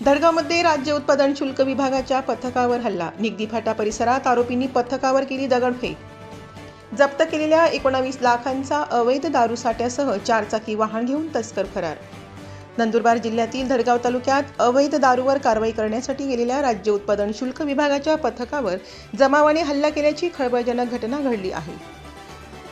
धडगावमध्ये राज्य उत्पादन शुल्क विभागाच्या पथकावर हल्ला. निगदी फाटा परिसरात आरोपींनी पथकावर केली दगडफेक. जप्त केलेल्या 19 लाखांचा अवैध दारू साठ्यासह 4 चाकी वाहन घेऊन तस्कर फरार. नंदुरबार जिल्ह्यातील धडगाव तालुक्यात अवैध दारूवर कारवाई करण्यासाठी गेलेल्या राज्य उत्पादन शुल्क विभागाच्या पथकावर जमावाने हल्ला केल्याची खळबळजनक घटना घडली आहे.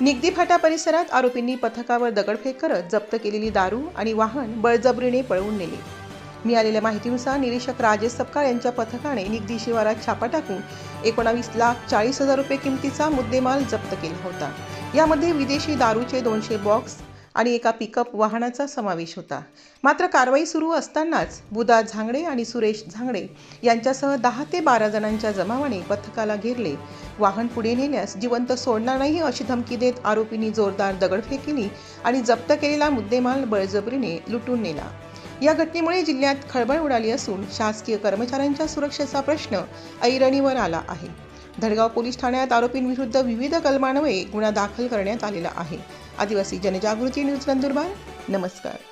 निगदी फाटा परिसरात आरोपींनी पथकावर दगडफेक करत जप्त केलेली दारू आणि वाहन बळजबरीने पळवून नेले. मिळालेल्या माहितीनुसार निरीक्षक राजेश सपकाळ यांच्या पथकाने निगदी शिवारात छापा टाकून 19,40,00,000 रुपये किमतीचा मुद्देमाल जप्त केला होता. यामध्ये विदेशी दारूचे 200 बॉक्स आणि एका पिकअप वाहनाचा समावेश होता. मात्र कारवाई सुरू असतानाच बुधा झांगडे आणि सुरेश झांगडे यांच्यासह 10 ते 12 जणांच्या जमावाने पथकाला घेरले. वाहन पुढे नेल्यास जिवंत सोडणार नाही अशी धमकी देत आरोपींनी जोरदार दगडफेक केली आणि जप्त केलेला मुद्देमाल बळजबरीने लुटून नेला. या घटनेमुळे जिल्ह्यात खळबळ उडाली असून शासकीय कर्मचाऱ्यांच्या सुरक्षेचा प्रश्न ऐरणीवर आला आहे. धडगाव पोलीस ठाण्यात आरोपींविरुद्ध विविध कलमान्वये गुन्हा दाखल करण्यात आलेला आहे. आदिवासी जनजागृती न्यूज नंदुरबार. नमस्कार.